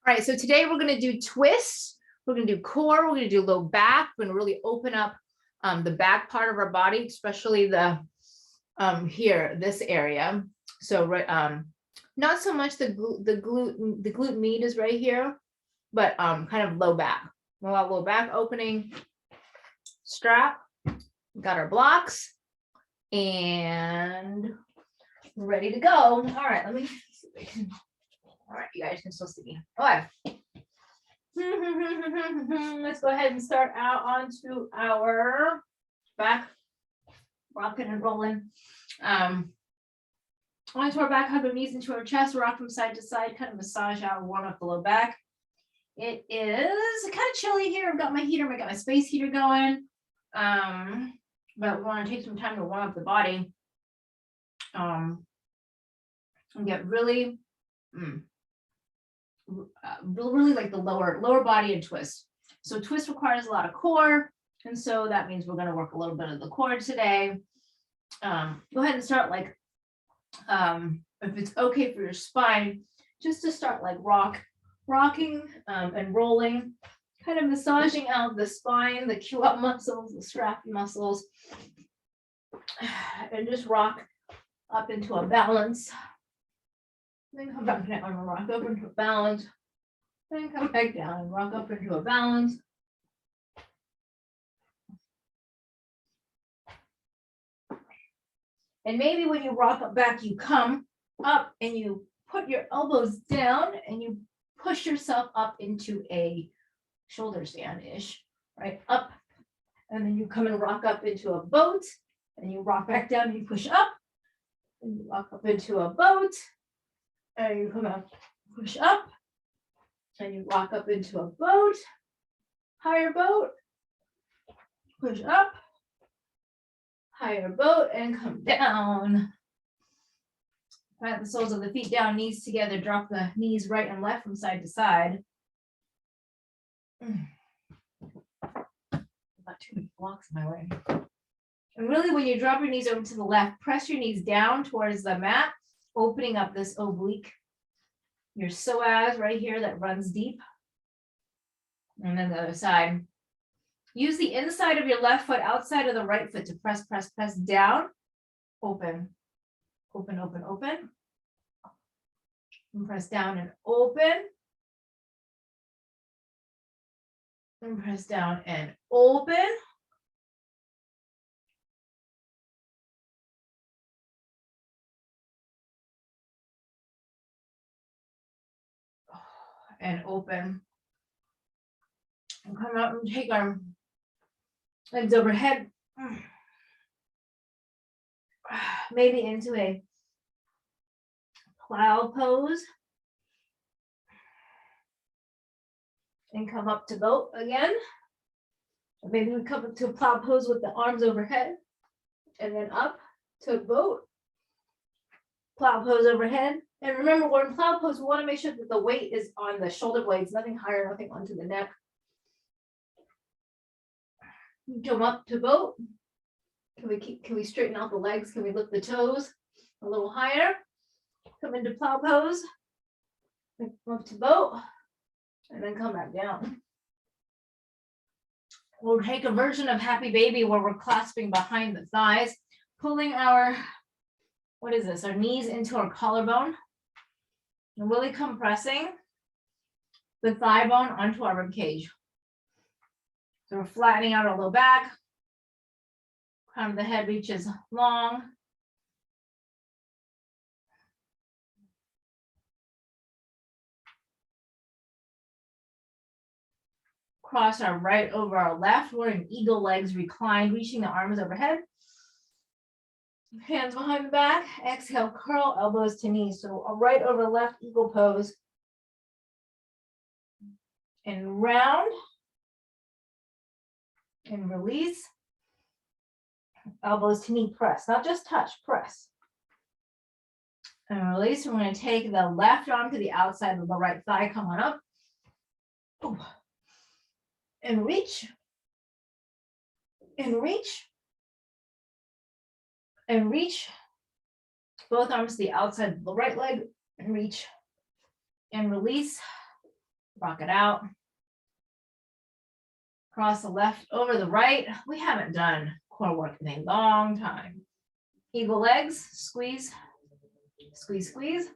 All right, so today we're going to do twists. We're going to do core. We're going to do low back. We're going to really open up the back part of our body, especially the here, this area. So not so much the glute med is right here, but kind of low back. Low back opening, strap. Got our blocks and ready to go. All right, let me see if I can. All right, you guys can still see me. All right. Let's go ahead and start out onto our back, rocking and rolling. Onto our back, hug our knees into our chest, rock from side to side, kind of massage out, warm up the low back. It is kind of chilly here. I've got my heater, I got my space heater going. But we want to take some time to warm up the body. And get really like the lower body and twist. So twist requires a lot of core, and so that means we're going to work a little bit of the core today. Go ahead and start like if it's okay for your spine, just to start like rocking and rolling, kind of massaging out the spine, the Q-up muscles, the strap muscles, and just rock up into a balance. Then come back down and rock up into a balance. Then come back down and rock up into a balance. And maybe when you rock up back, you come up and you put your elbows down and you push yourself up into a shoulder stand-ish, right? Up. And then you come and rock up into a boat and you rock back down and you push up. And you rock up into a boat. And you come out, push up, and you walk up into a boat, higher boat, push up, higher boat, and come down. Plant the soles of the feet down, knees together, drop the knees right and left from side to side. Not too many blocks in my way. And really, when you drop your knees over to the left, press your knees down towards the mat, opening up this oblique, your psoas right here that runs deep. And then the other side. Use the inside of your left foot outside of the right foot to press down, open, open, open, open. And press down and open. And press down and open. And open. And come out and take our legs overhead. Maybe into a plow pose. And come up to boat again. Maybe we come up to a plow pose with the arms overhead. And then up to boat. Plow pose overhead. And remember, we're in plow pose, we want to make sure that the weight is on the shoulder blades, nothing higher, nothing onto the neck. Come up to boat. Can we straighten out the legs? Can we lift the toes a little higher? Come into plow pose. Come up to boat. And then come back down. We'll take a version of Happy Baby where we're clasping behind the thighs, pulling our, what is this? Our knees into our collarbone. And really compressing the thigh bone onto our rib cage. So we're flattening out our low back. Crown of the head reaches long. Cross our right over our left. We're in eagle legs reclined, reaching the arms overhead. Hands behind the back. Exhale, curl elbows to knees. So a right over left eagle pose. And round. And release. Elbows to knee press. Not just touch, press. And release. We're going to take the left arm to the outside of the right thigh. Come on up. Ooh. And reach. And reach. And reach both arms to the outside of the right leg and reach and release Rock it out. Cross the left over the right. We haven't done core work in a long time. Eagle legs, squeeze, squeeze, squeeze.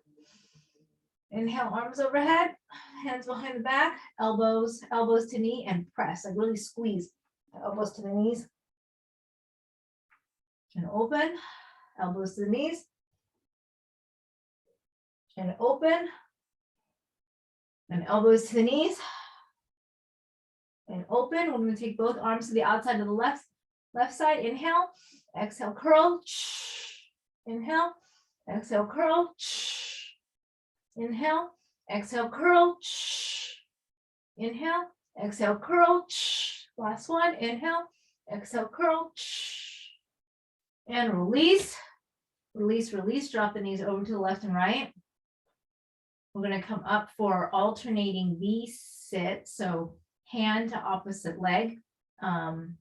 Inhale, arms overhead, hands behind the back, elbows to knee, and press. Like really squeeze the elbows to the knees. And open, elbows to the knees. And open. And elbows to the knees. And open. We're going to take both arms to the outside of the left side. Inhale. Exhale, curl. Inhale. Exhale, curl. Inhale. Exhale, curl. Inhale. Exhale, curl. Last one. Inhale. Exhale, curl. And release. Release, release. Drop the knees over to the left and right. We're going to come up for alternating V-sit. So hand to opposite leg. Hand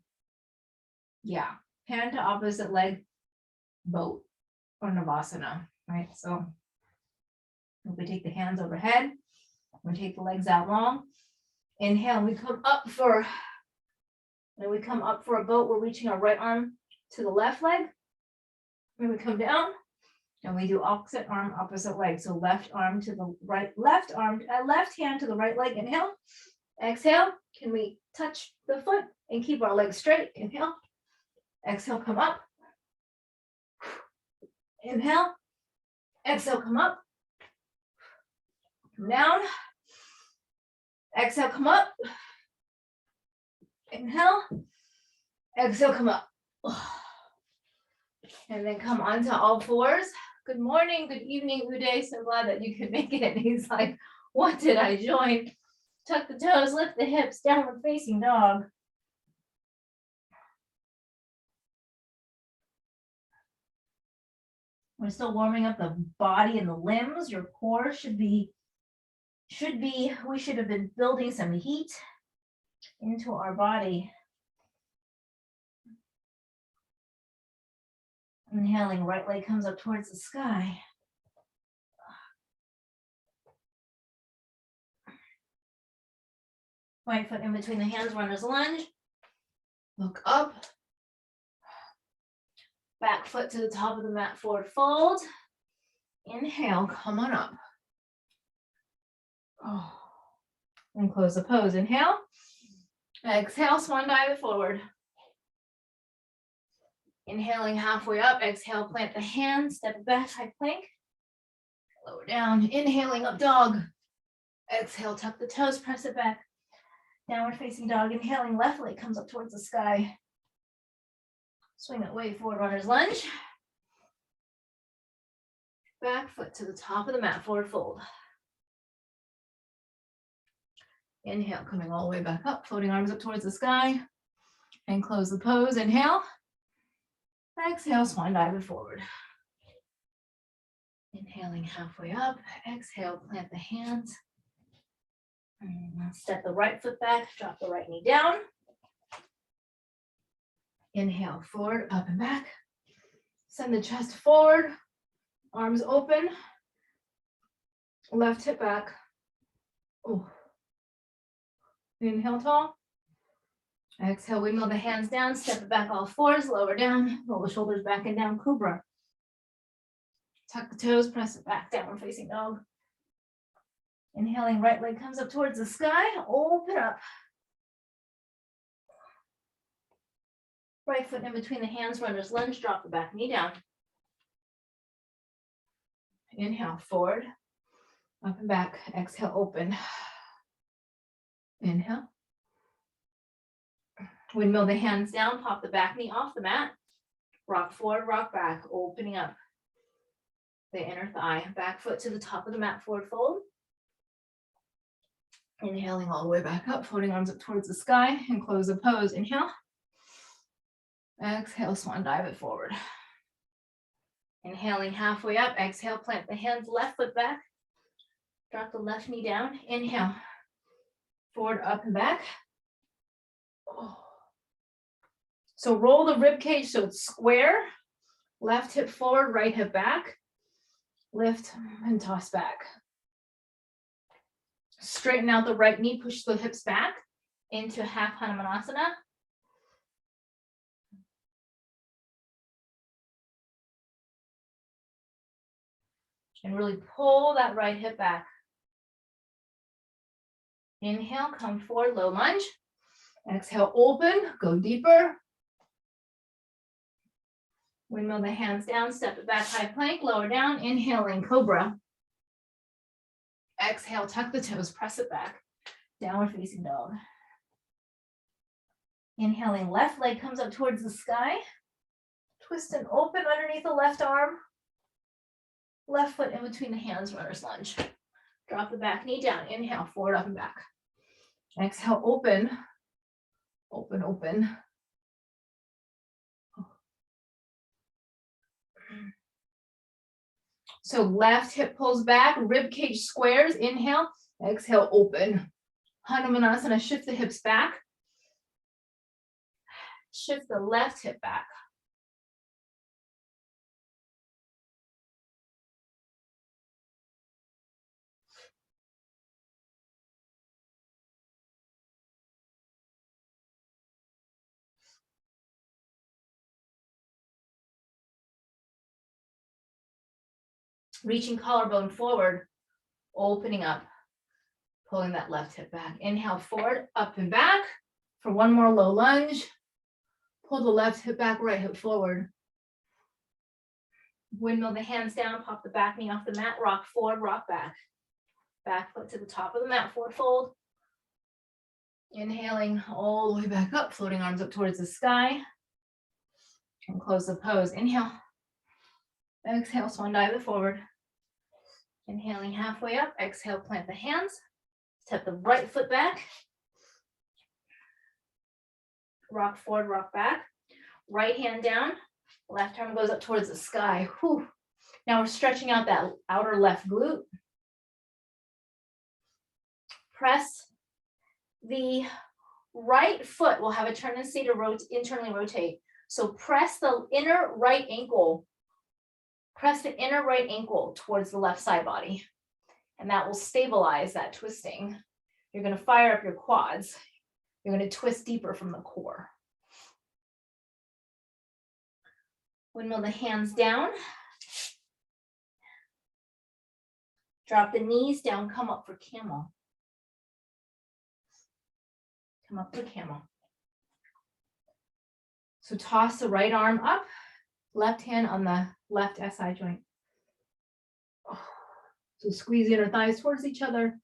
to opposite leg, boat or Navasana, right? So if we take the hands overhead, we take the legs out long. Inhale, we come up for a boat. We're reaching our right arm to the left leg. And we come down and we do opposite arm, opposite leg. So left arm to the right, left hand to the right leg. Inhale. Exhale. Can we touch the foot and keep our legs straight? Inhale. Exhale, come up. Inhale. Exhale, come up. Come down. Exhale, come up. Inhale. Exhale, come up. And then come onto all fours. Good morning, good evening, Uday. So glad that you could make it. And he's like, what did I join? Tuck the toes, lift the hips, downward facing dog. We're still warming up the body and the limbs. Your core we should have been building some heat into our body. Inhaling, right leg comes up towards the sky. Right foot in between the hands, runner's lunge. Look up. Back foot to the top of the mat, forward fold. Inhale, come on up. And close the pose. Inhale. Exhale, swan dive it forward. Inhaling halfway up, exhale, plant the hands, step it back, high plank. Lower down, inhaling up dog. Exhale, tuck the toes, press it back. Downward facing dog, inhaling left leg comes up towards the sky. Swing it way forward, runner's lunge. Back foot to the top of the mat, forward fold. Inhale, coming all the way back up, floating arms up towards the sky. And close the pose, inhale. Exhale, swan dive it forward. Inhaling halfway up, exhale, plant the hands. And step the right foot back, drop the right knee down. Inhale, forward, up and back. Send the chest forward, arms open. Left hip back. Oh. Inhale tall. Exhale, we move the hands down, step it back all fours, lower down, roll the shoulders back and down, cobra. Tuck the toes, press it back, downward facing dog. Inhaling, right leg comes up towards the sky, open up. Right foot in between the hands, runner's lunge, drop the back knee down. Inhale, forward, up and back, exhale, open. Inhale. Windmill the hands down, pop the back knee off the mat. Rock forward, rock back, opening up the inner thigh. Back foot to the top of the mat, forward fold. Inhaling all the way back up, floating arms up towards the sky and close the pose. Inhale. Exhale, swan dive it forward. Inhaling halfway up, exhale, plant the hands, left foot back. Drop the left knee down. Inhale. Forward, up and back. So roll the rib cage so it's square. Left hip forward, right hip back. Lift and toss back. Straighten out the right knee, push the hips back into half Hanumanasana. And really pull that right hip back. Inhale, come forward, low lunge. Exhale, open, go deeper. Windmill the hands down, step it back, high plank, lower down, inhaling, cobra. Exhale, tuck the toes, press it back, downward facing dog. Inhaling, left leg comes up towards the sky. Twist and open underneath the left arm. Left foot in between the hands, runner's lunge. Drop the back knee down, inhale, forward, up and back. Exhale, open, open, open. So left hip pulls back, rib cage squares, inhale, exhale, open. Hanumanasana, shift the hips back. Shift the left hip back. Reaching collarbone forward, opening up, pulling that left hip back. Inhale forward, up and back. For one more low lunge, pull the left hip back, right hip forward. Windmill the hands down, pop the back knee off the mat, rock forward, rock back. Back foot to the top of the mat, forward fold. Inhaling all the way back up, floating arms up towards the sky. And close the pose. Inhale. Exhale, swan dive it forward. Inhaling halfway up, exhale, plant the hands. Step the right foot back. Rock forward, rock back. Right hand down, left arm goes up towards the sky. Whew. Now we're stretching out that outer left glute. Press the right foot will have a tendency to internally rotate. So press the inner right ankle. Press the inner right ankle towards the left side body. And that will stabilize that twisting. You're going to fire up your quads. You're going to twist deeper from the core. Windmill the hands down. Drop the knees down, come up for camel. Come up for camel. So toss the right arm up, left hand on the left SI joint. So squeeze the inner thighs towards each other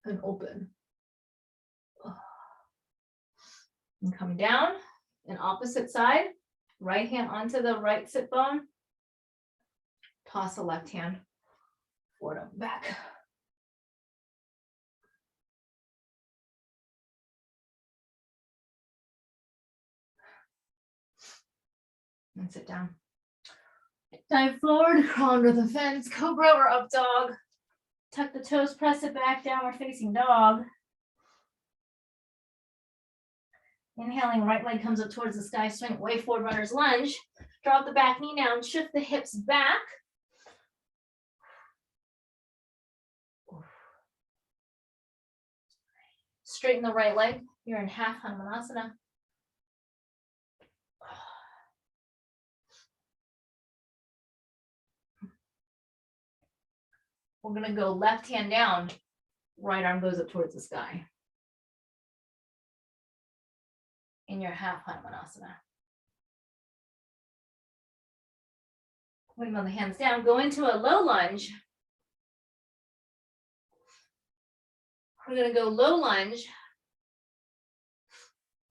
and open. And come down and opposite side, right hand onto the right sit bone. Toss the left hand forward up and back. And sit down. Dive forward, crawl under the fence, cobra or up dog. Tuck the toes, press it back, downward facing dog. Inhaling, right leg comes up towards the sky, swing way forward, runner's lunge. Drop the back knee down, shift the hips back. Straighten the right leg. You're in half Hanumanasana. We're going to go left hand down, right arm goes up towards the sky. In your half Hanumanasana. Windmill the hands down, go into a low lunge. We're going to go low lunge,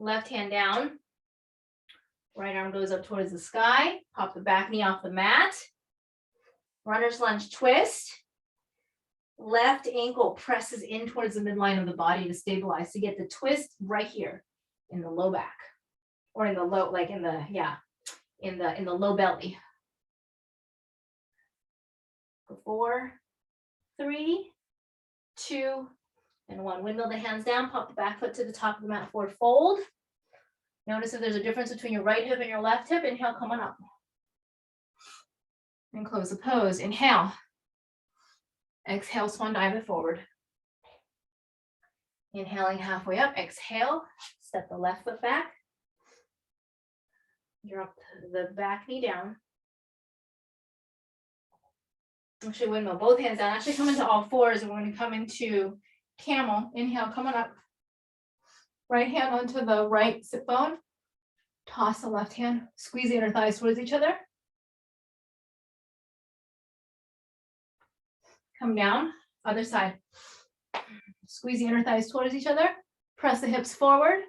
left hand down, right arm goes up towards the sky, pop the back knee off the mat, runner's lunge twist, left ankle presses in towards the midline of the body to stabilize, to get the twist right here in the low back, or in the low, like in the, yeah, in the low belly. 4, 3, 2, and 1. Windmill the hands down, pop the back foot to the top of the mat, forward fold. Notice if there's a difference between your right hip and your left hip. Inhale, come on up. And close the pose. Inhale. Exhale, swan dive it forward. Inhaling halfway up, exhale, step the left foot back. Drop the back knee down. Actually, windmill, both hands down. Actually, come into all fours, and we're going to come into camel. Inhale, coming up. Right hand onto the right sit bone. Toss the left hand. Squeeze the inner thighs towards each other. Come down, other side. Squeeze the inner thighs towards each other. Press the hips forward.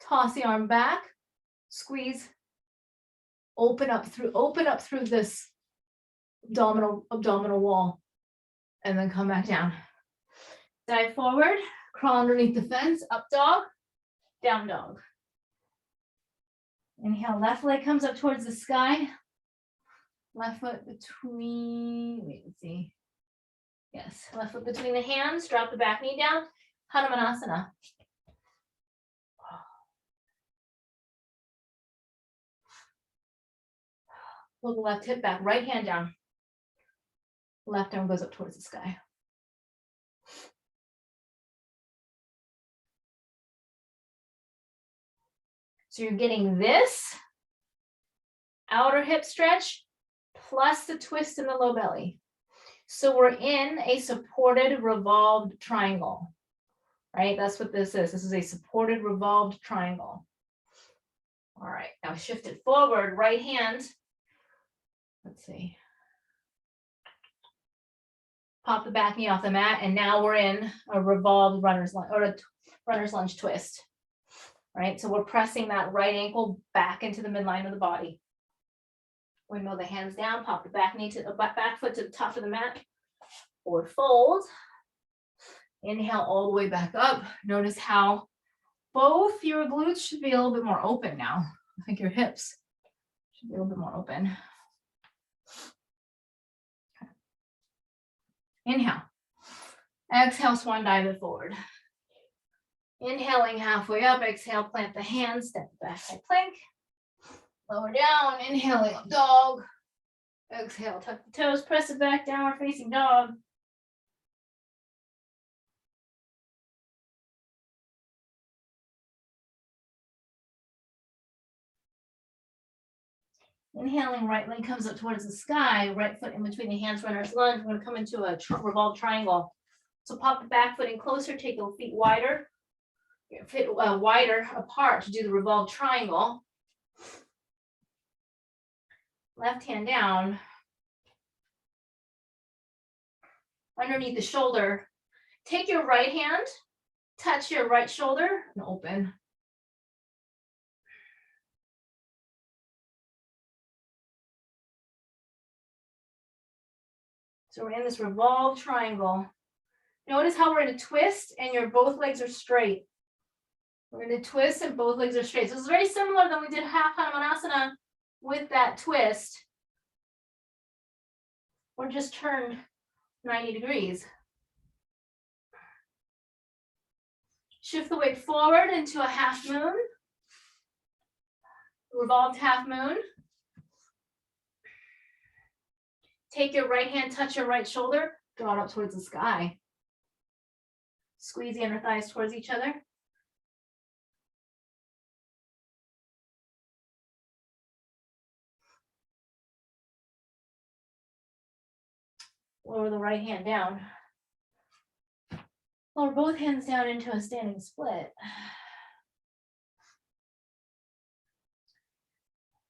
Toss the arm back. Squeeze. Open up through this abdominal wall, and then come back down. Dive forward, crawl underneath the fence, up dog, down dog. Inhale, left leg comes up towards the sky. Left foot between, let's see. Yes, left foot between the hands, drop the back knee down, Hanumanasana. Pull the left hip back, right hand down. Left arm goes up towards the sky. So you're getting this outer hip stretch plus the twist in the low belly. So we're in a supported revolved triangle, right? That's what this is. This is a supported revolved triangle. All right, now shift it forward, right hand. Let's see. Pop the back knee off the mat, and now we're in a revolved runner's lunge or a runner's lunge twist. Right, so we're pressing that right ankle back into the midline of the body. Windmill the hands down, pop the back knee to the back foot to the top of the mat, or fold. Inhale all the way back up. Notice how both your glutes should be a little bit more open now. I think your hips should be a little bit more open. Okay. Inhale. Exhale, swan dive it forward. Inhaling halfway up, exhale, plant the hands, step back side plank. Lower down, inhaling up dog. Exhale, tuck the toes, press it back, downward facing dog. Inhaling, right leg comes up towards the sky, right foot in between the hands, runner's lunge. We're going to come into a revolved triangle. So pop the back foot in closer, take the feet wider. Fit wider apart to do the revolved triangle. Left hand down. Underneath the shoulder. Take your right hand, touch your right shoulder, and open. So we're in this revolved triangle. Notice how we're in a twist and your both legs are straight. We're going to twist and both legs are straight. So it's very similar than we did half Hanumanasana with that twist. We're just turned 90 degrees. Shift the weight forward into a half moon. Revolved half moon. Take your right hand, touch your right shoulder, draw it up towards the sky. Squeeze the inner thighs towards each other. Lower the right hand down. Lower both hands down into a standing split.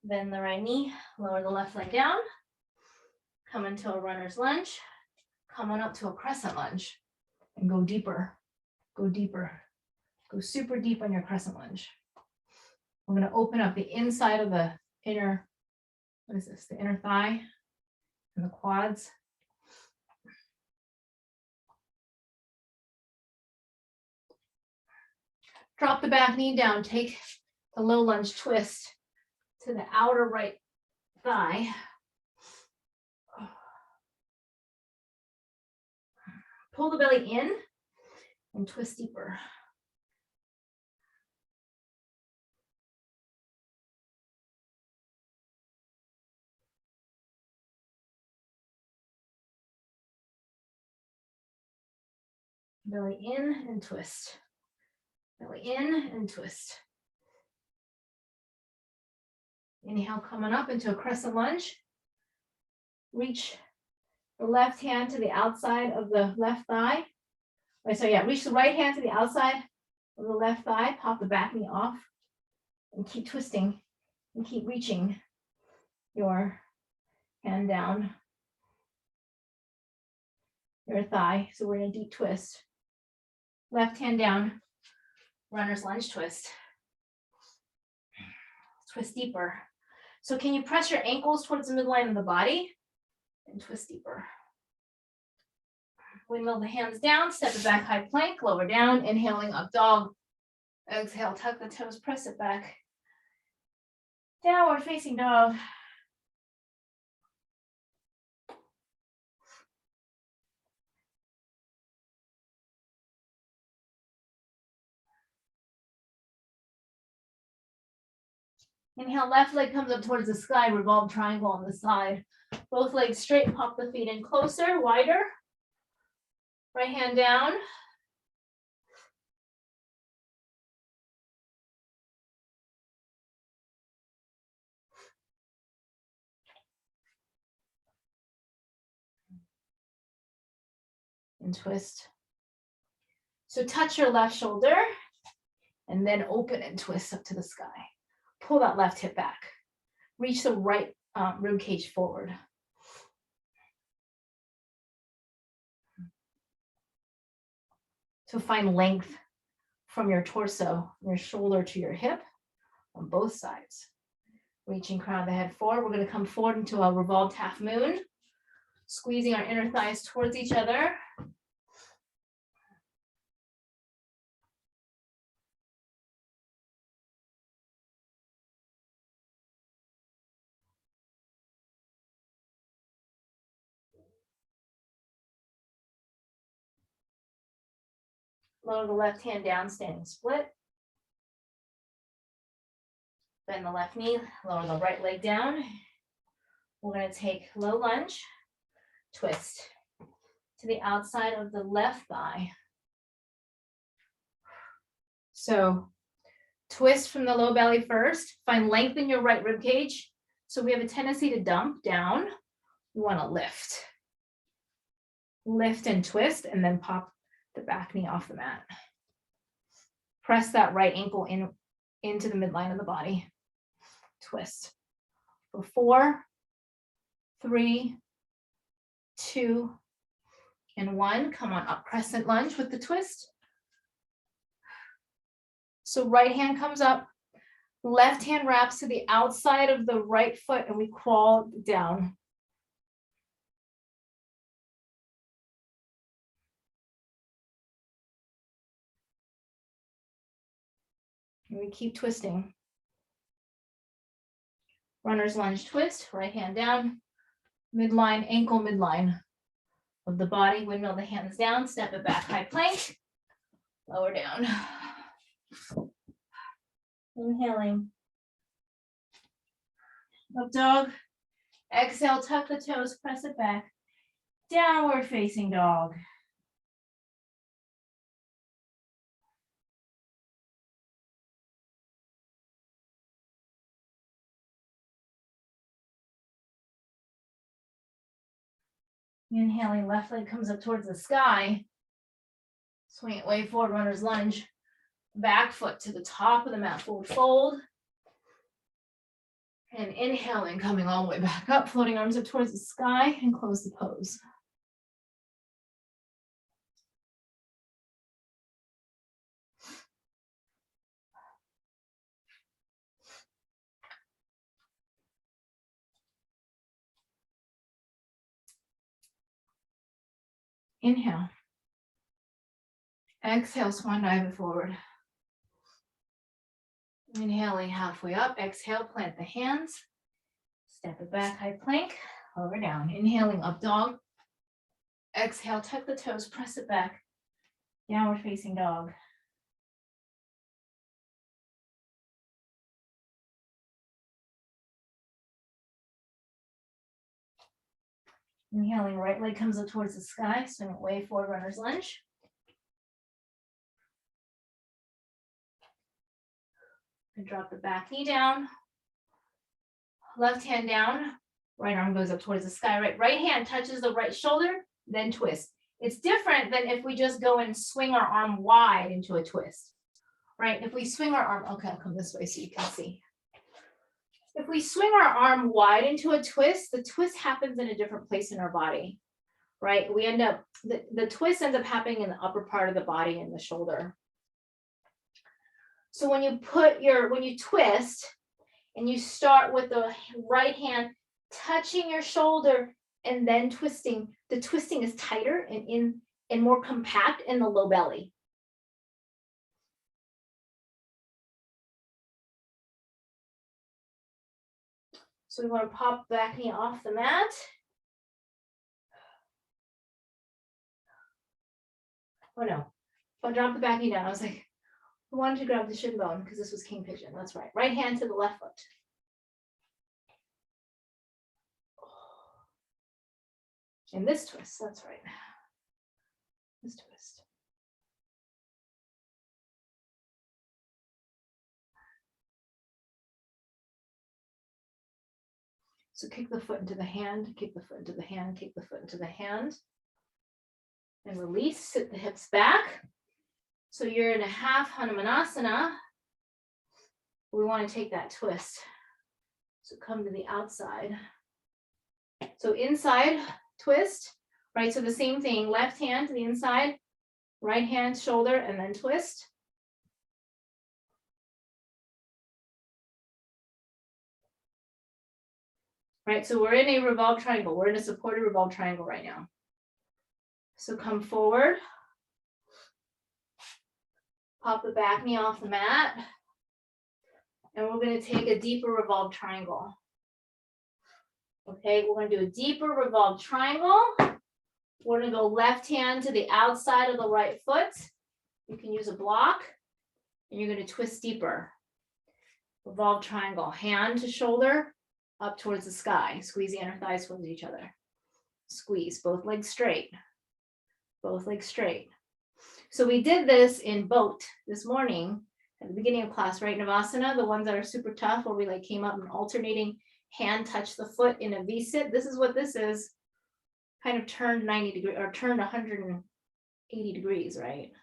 Bend the right knee, lower the left leg down. Come into a runner's lunge. Come on up to a crescent lunge and go deeper. Go deeper. Go super deep on your crescent lunge. We're going to open up the inside of the inner, what is this? The inner thigh and the quads. Drop the back knee down. Take the low lunge twist to the outer right thigh. Pull the belly in and twist deeper. Belly in and twist. Belly in and twist. Inhale, coming up into a crescent lunge. Reach the left hand to the outside of the left thigh. Reach the right hand to the outside of the left thigh. Pop the back knee off and keep twisting and keep reaching your hand down your thigh. So we're in a deep twist. Left hand down, runner's lunge twist. Twist deeper. So can you press your ankles towards the midline of the body and twist deeper? Windmill the hands down, step it back, high plank, lower down, inhaling up dog. Exhale, tuck the toes, press it back. Downward facing dog. Inhale, left leg comes up towards the sky, revolved triangle on the side. Both legs straight, pop the feet in closer, wider. Right hand down. And twist. So touch your left shoulder and then open and twist up to the sky. Pull that left hip back. Reach the right rib cage forward. So find length from your torso, your shoulder to your hip on both sides. Reaching crown of the head forward. We're going to come forward into a revolved half moon, squeezing our inner thighs towards each other. Lower the left hand down, standing split. Bend the left knee, lower the right leg down. We're going to take low lunge, twist to the outside of the left thigh. So twist from the low belly first. Find length in your right rib cage. So we have a tendency to dump down. We want to lift. Lift and twist, and then pop the back knee off the mat. Press that right ankle into the midline of the body. Twist. For 4, 3, 2, and 1. Come on up, crescent lunge with the twist. So right hand comes up, left hand wraps to the outside of the right foot, and we crawl down. And we keep twisting. Runner's lunge twist, right hand down, midline, ankle midline of the body. Windmill the hands down, step it back, high plank, lower down. Inhaling. Up dog. Exhale, tuck the toes, press it back. Downward facing dog. Inhaling, left leg comes up towards the sky. Swing it way forward, runner's lunge. Back foot to the top of the mat, forward fold. And inhaling, coming all the way back up, floating arms up towards the sky, and close the pose. Inhale. Exhale, swan dive it forward. Inhaling halfway up, exhale, plant the hands. Step it back, high plank, lower down. Inhaling, up dog. Exhale, tuck the toes, press it back. Downward facing dog. Inhaling, right leg comes up towards the sky, swing it way forward, runner's lunge. And drop the back knee down. Left hand down. Right arm goes up towards the sky. Right hand touches the right shoulder, then twist. It's different than if we just go and swing our arm wide into a twist. Right? If we swing our arm, okay, I'll come this way so you can see. If we swing our arm wide into a twist, the twist happens in a different place in our body, right? We end up, the twist ends up happening in the upper part of the body and the shoulder. So when you twist and you start with the right hand touching your shoulder and then twisting, the twisting is tighter and more compact in the low belly. So we want to pop back knee off the mat. Oh no, I'll drop the back knee down. I was like, I wanted to grab the shin bone because this was King Pigeon. That's right. Right hand to the left foot. And this twist, that's right. This twist. So kick the foot into the hand, kick the foot into the hand, kick the foot into the hand. And release, sit the hips back. So you're in a half Hanumanasana. We want to take that twist. So come to the outside. So inside twist, right? So the same thing, left hand to the inside, right hand, shoulder, and then twist. Right, so we're in a revolved triangle. We're in a supported revolved triangle right now. So come forward. Pop the back knee off the mat. And we're going to take a deeper revolved triangle. Okay, we're going to do a deeper revolved triangle. We're going to go left hand to the outside of the right foot. You can use a block. And you're going to twist deeper. Revolved triangle. Hand to shoulder. Up towards the sky. Squeeze the inner thighs towards each other. Squeeze, both legs straight. Both legs straight. So we did this in boat this morning at the beginning of class, right? Navasana, the ones that are super tough where we like came up and alternating hand touch the foot in a V-sit. This is what this is. Kind of turned 90 degrees or turned 180 degrees, right?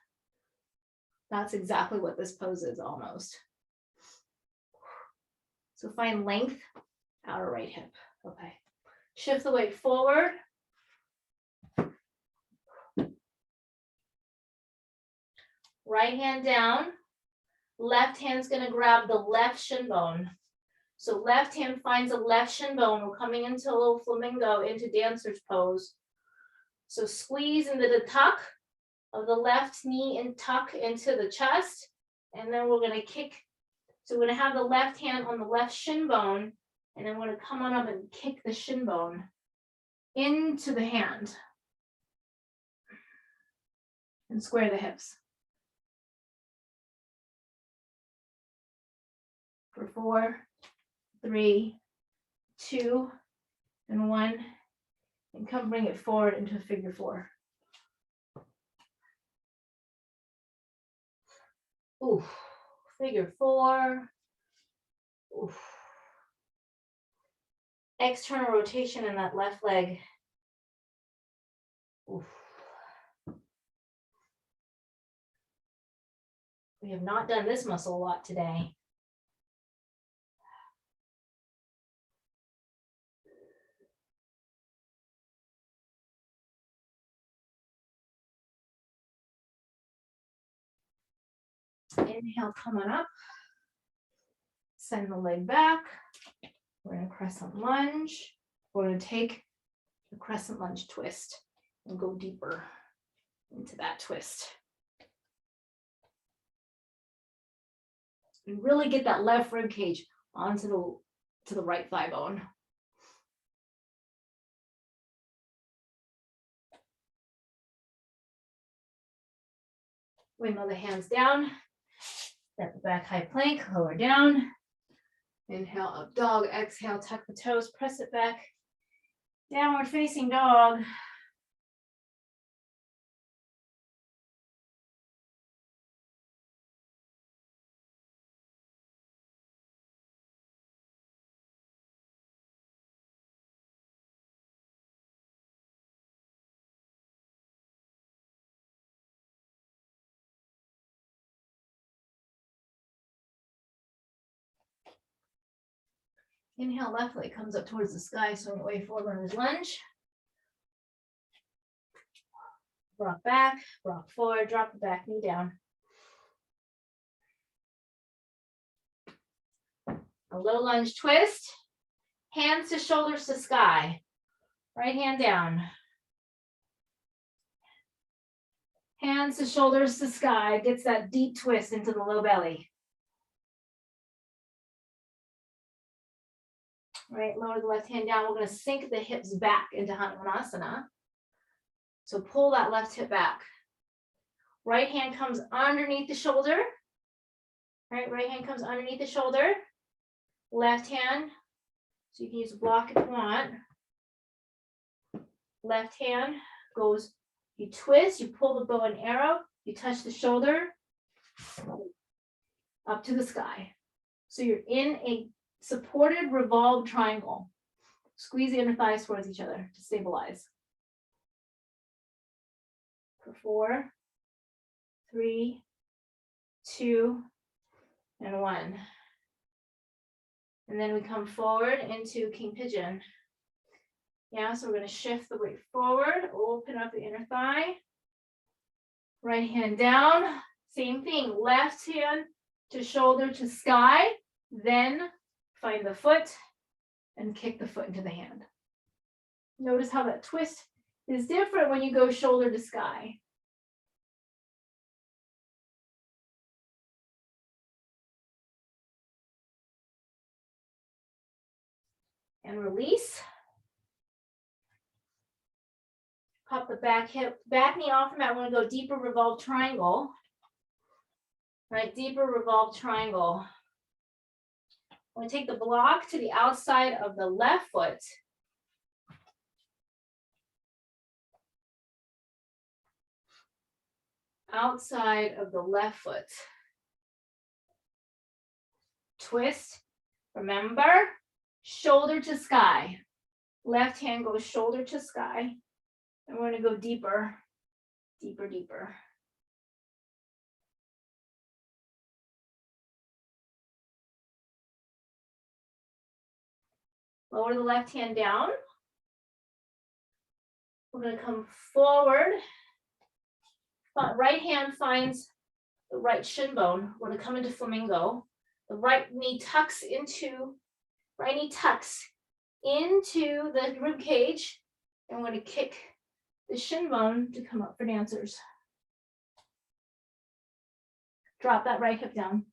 That's exactly what this pose is almost. So find length. Outer right hip. Okay. Shift the weight forward. Right hand down. Left hand's going to grab the left shin bone. So left hand finds the left shin bone. We're coming into a little flamingo, into dancer's pose. So squeeze into the tuck of the left knee and tuck into the chest. And then we're going to kick. So we're going to have the left hand on the left shin bone. And then we're going to come on up and kick the shin bone into the hand. And square the hips. For 4, 3, 2, and 1. And come bring it forward into figure 4. Ooh, figure 4. Ooh. External rotation in that left leg. Oof. We have not done this muscle a lot today. Inhale, come on up. Send the leg back. We're in a crescent lunge. We're going to take the crescent lunge twist and go deeper into that twist. And really get that left rib cage onto the right thigh bone. Windmill the hands down. Step the back high plank, lower down. Inhale, up dog. Exhale, tuck the toes, press it back. Downward facing dog. Inhale, left leg comes up towards the sky, swing away forward, runner's lunge. Rock back, rock forward, drop the back knee down. A low lunge twist. Hands to shoulders to sky. Right hand down. Hands to shoulders to sky. Gets that deep twist into the low belly. Right, lower the left hand down. We're going to sink the hips back into Hanumanasana. So pull that left hip back. Right hand comes underneath the shoulder. Right hand comes underneath the shoulder. Left hand, so you can use a block if you want. Left hand goes, you twist, you pull the bow and arrow, you touch the shoulder, up to the sky. So you're in a supported revolved triangle. Squeeze the inner thighs towards each other to stabilize. For 4, 3, 2, and 1. And then we come forward into King Pigeon. Yeah, so we're going to shift the weight forward, open up the inner thigh. Right hand down, same thing, left hand to shoulder to sky, then find the foot and kick the foot into the hand. Notice how that twist is different when you go shoulder to sky. And release. Pop the back hip, back knee off the mat. I want to go deeper revolved triangle. Right, deeper revolved triangle. I'm going to take the block to the outside of the left foot. Outside of the left foot. Twist. Remember, shoulder to sky. Left hand goes shoulder to sky. And we're going to go deeper, deeper, deeper. Lower the left hand down. We're going to come forward. Right hand finds the right shin bone. We're going to come into flamingo. The right knee tucks into the rib cage. And we're going to kick the shin bone to come up for dancers. Drop that right hip down.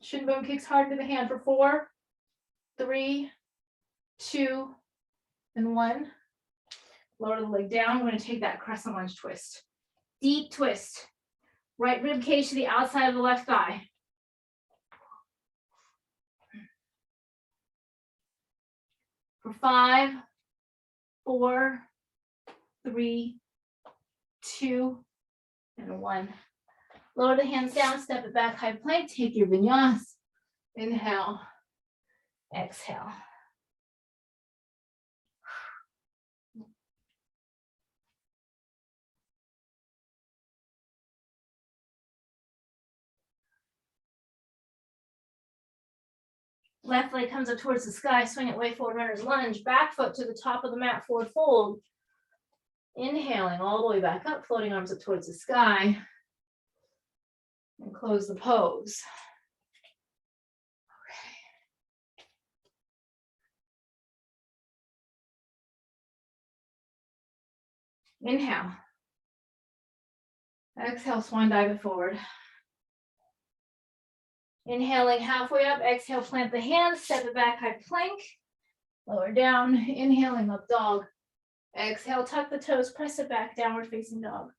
Shin bone kicks hard into the hand for 4, 3, 2, and 1. Lower the leg down. We're going to take that crescent lunge twist. Deep twist. Right rib cage to the outside of the left thigh. For 5, 4, 3, 2, and 1. Lower the hands down, step it back, high plank, take your vinyas. Inhale, exhale. Left leg comes up towards the sky, swing it way forward, runner's lunge, back foot to the top of the mat, forward fold. Inhaling all the way back up, floating arms up towards the sky. And close the pose. Okay. Inhale. Exhale, swan dive it forward. Inhaling halfway up, exhale, plant the hands, step it back, high plank. Lower down, inhaling up dog. Exhale, tuck the toes, press it back, downward facing dog.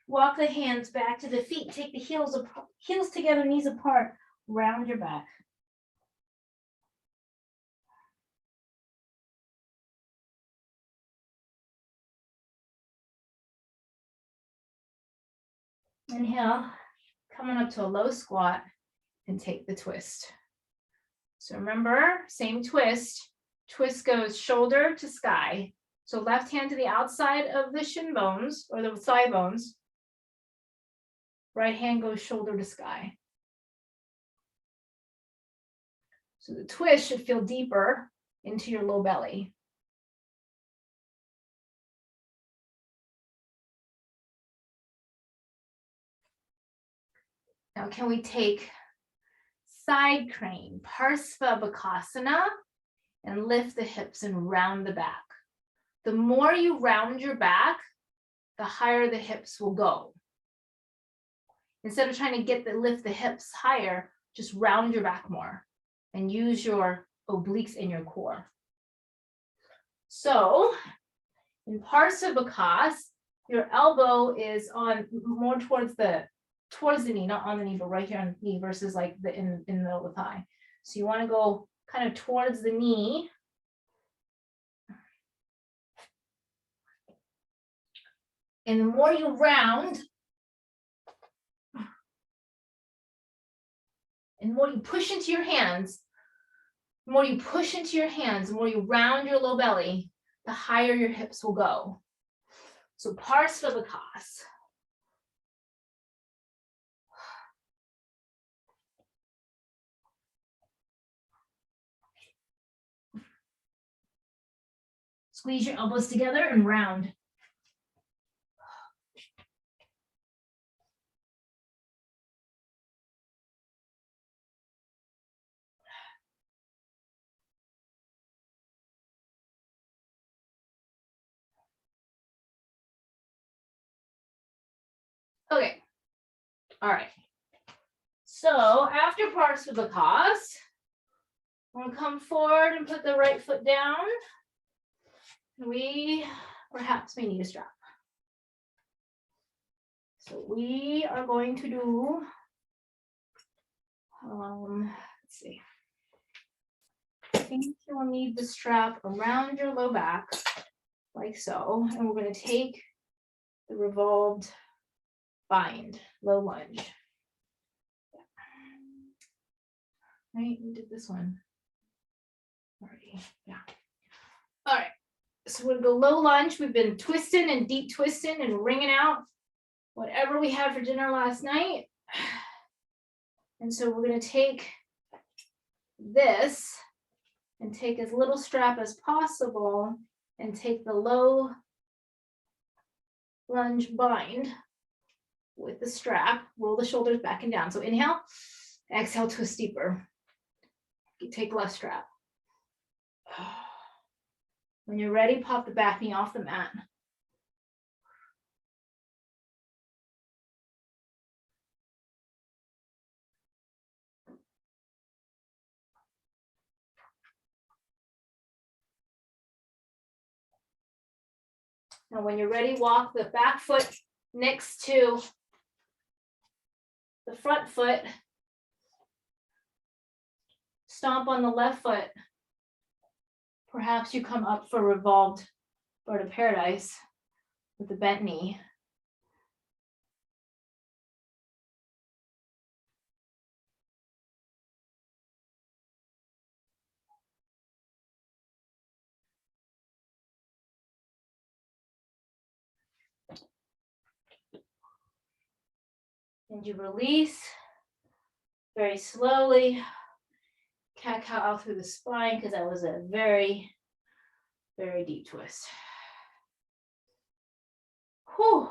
Walk the hands back to the feet. Take the heels together, knees apart. Round your back. Inhale, coming up to a low squat and take the twist. So remember, same twist. Twist goes shoulder to sky. So left hand to the outside of the shin bones or the thigh bones. Right hand goes shoulder to sky. So the twist should feel deeper into your low belly. Now, can we take side crane, Parsvabhakasana, and lift the hips and round the back? The more you round your back, the higher the hips will go. Instead of trying to lift the hips higher, just round your back more and use your obliques in your core. So in Parsvabhakas, your elbow is on more towards the knee, not on the knee, but right here on the knee versus like in the middle of the thigh. So you want to go kind of towards the knee. And the more you round, and the more you push into your hands, the more you round your low belly, the higher your hips will go. So Parsvabhakas. Squeeze your elbows together and round. Okay. All right. So after Parsvabhakas, we're going to come forward and put the right foot down. We perhaps may need a strap. So we are going to do, let's see. I think you will need the strap around your low back, like so. And we're going to take the revolved bind, low lunge. Right, we did this one already. Yeah. All right. So we'll go low lunge. We've been twisting and deep twisting and wringing out whatever we had for dinner last night. And so we're going to take this and take as little strap as possible and take the low lunge bind with the strap, roll the shoulders back and down. So inhale, exhale, twist deeper. You take less strap. When you're ready, pop the back knee off the mat. Now, when you're ready, walk the back foot next to the front foot. Stomp on the left foot. Perhaps you come up for revolved bird of paradise with the bent knee. And you release very slowly. Cat-cow out through the spine because that was a very, very deep twist. Whew.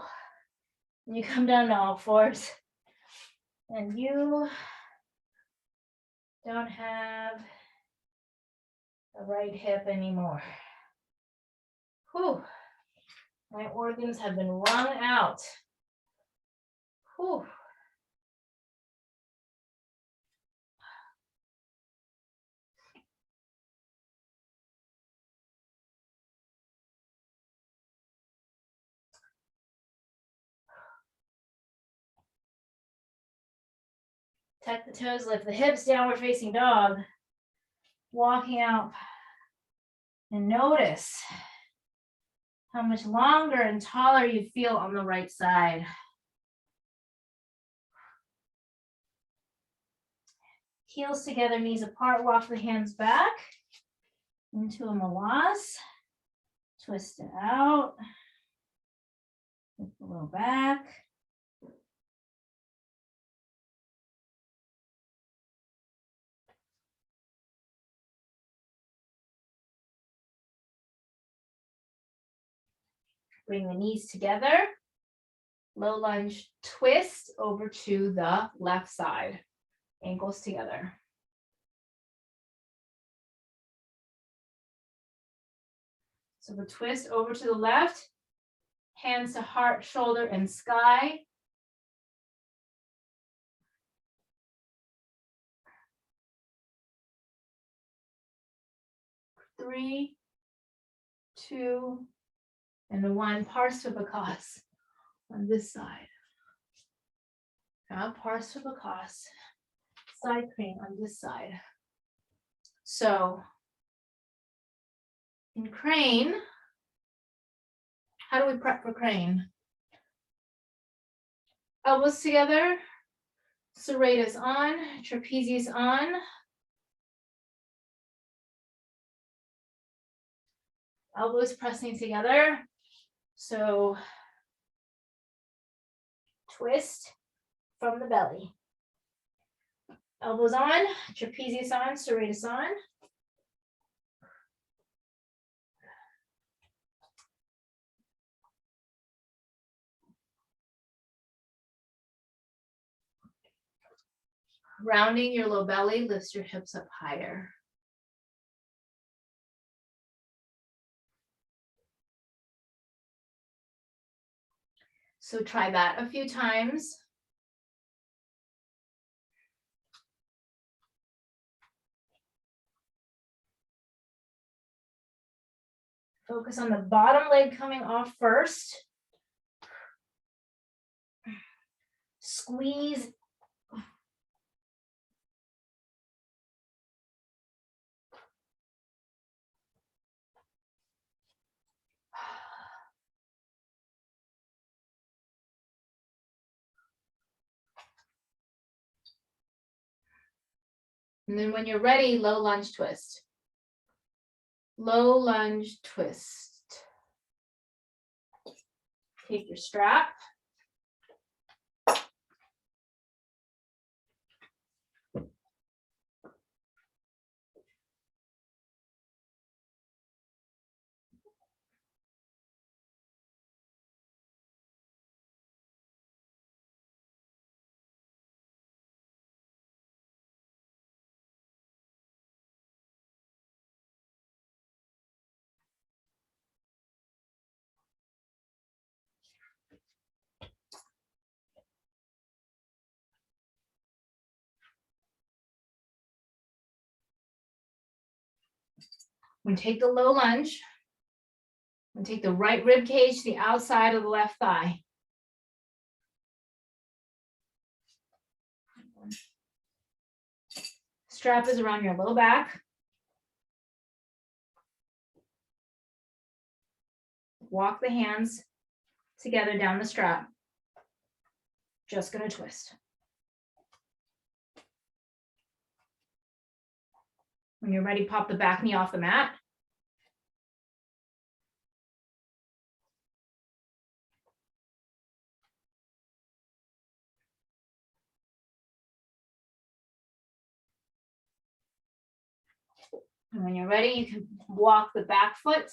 And you come down to all fours. And you don't have a right hip anymore. Whew. My organs have been wrung out. Whew. Tuck the toes, lift the hips, downward facing dog. Walking out. And notice how much longer and taller you feel on the right side. Heels together, knees apart, walk the hands back into a malas. Twist it out. Lift a little back. Bring the knees together. Low lunge twist over to the left side. Ankles together. So the twist over to the left, hands to heart, shoulder, and sky. Three, two, and one. Parsvabhakas on this side. Now Parsvabhakas. Side crane on this side. So in crane, how do we prep for crane? Elbows together, serratus on, trapezius on. Elbows pressing together. So twist from the belly. Elbows on, trapezius on, serratus on. Rounding your low belly, lifts your hips up higher. So try that a few times. Focus on the bottom leg coming off first. Squeeze. And then when you're ready, low lunge twist. Low lunge twist. Take your strap. And take the low lunge. And take the right rib cage to the outside of the left thigh. Strap is around your low back. Walk the hands together down the strap. Just gonna twist. When you're ready, pop the back knee off the mat. And when you're ready, you can walk the back foot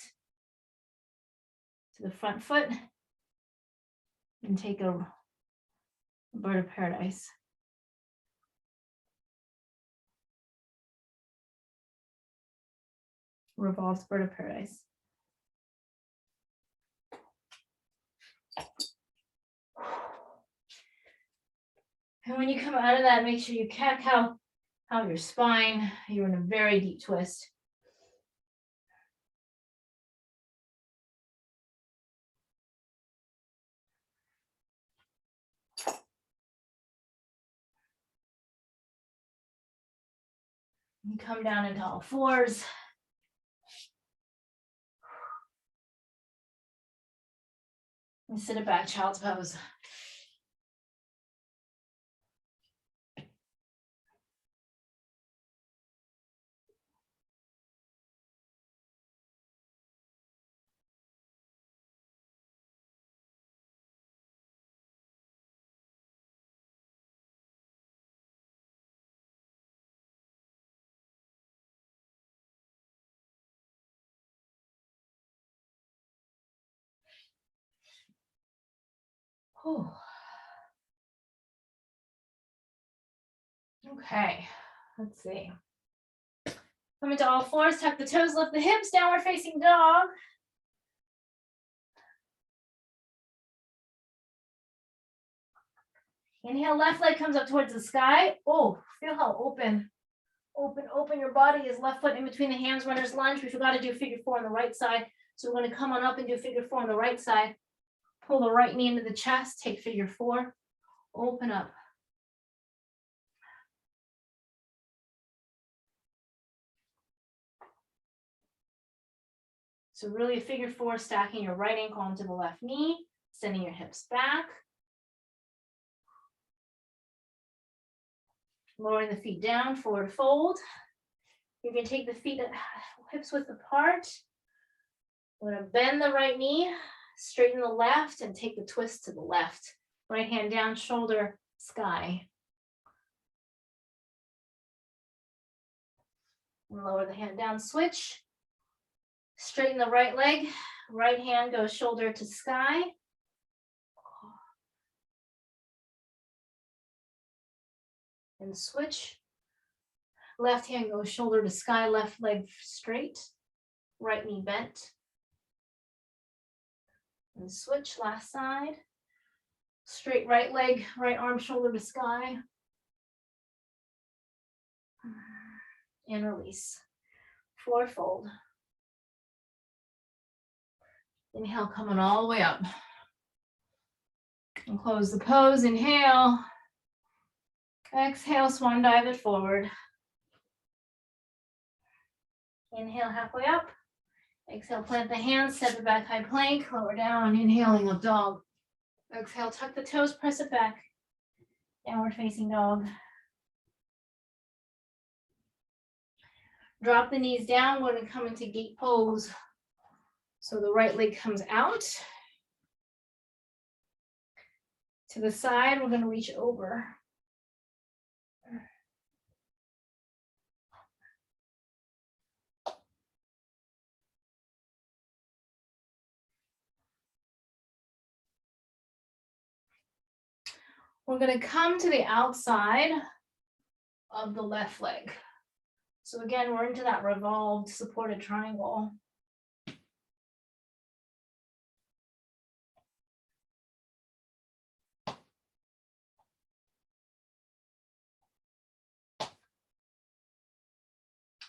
to the front foot and take a bird of paradise. Revolved bird of paradise. And when you come out of that, make sure you cat-cow out your spine. You're in a very deep twist. You come down into all fours. And sit it back, child's pose. Whew. Okay, let's see. Come into all fours, tuck the toes, lift the hips, downward facing dog. Inhale, left leg comes up towards the sky. Oh, feel how open your body is. Left foot in between the hands, runner's lunge. We forgot to do figure four on the right side. So we're going to come on up and do figure four on the right side. Pull the right knee into the chest, take figure four, open up. So really a figure four, stacking your right ankle onto the left knee, sending your hips back. Lowering the feet down, forward fold. You're going to take the feet hips width apart. We're going to bend the right knee, straighten the left, and take the twist to the left. Right hand down, shoulder, sky. And lower the hand down, switch. Straighten the right leg. Right hand goes shoulder to sky. And switch. Left hand goes shoulder to sky, left leg straight, right knee bent. And switch, last side. Straight right leg, right arm shoulder to sky. And release. Floor fold. Inhale, coming all the way up. And close the pose, inhale. Exhale, swan dive it forward. Inhale, halfway up. Exhale, plant the hands, step it back, high plank, lower down, inhaling up dog. Exhale, tuck the toes, press it back. Downward facing dog. Drop the knees down, we're going to come into gate pose. So the right leg comes out. To the side, we're going to reach over. We're going to come to the outside of the left leg. So again, we're into that revolved supported triangle.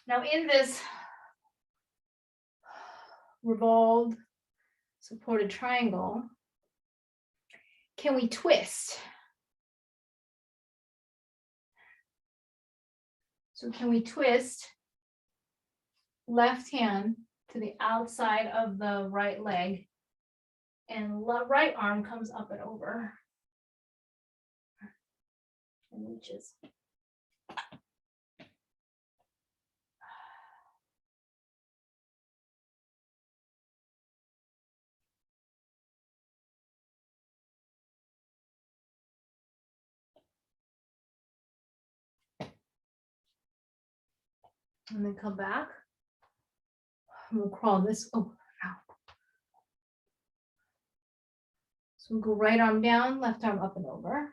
Now in this revolved supported triangle, can we twist? So can we twist left hand to the outside of the right leg and right arm comes up and over and reaches. And then come back. And we'll crawl this. Oh, ow. So we'll go right arm down, left arm up and over.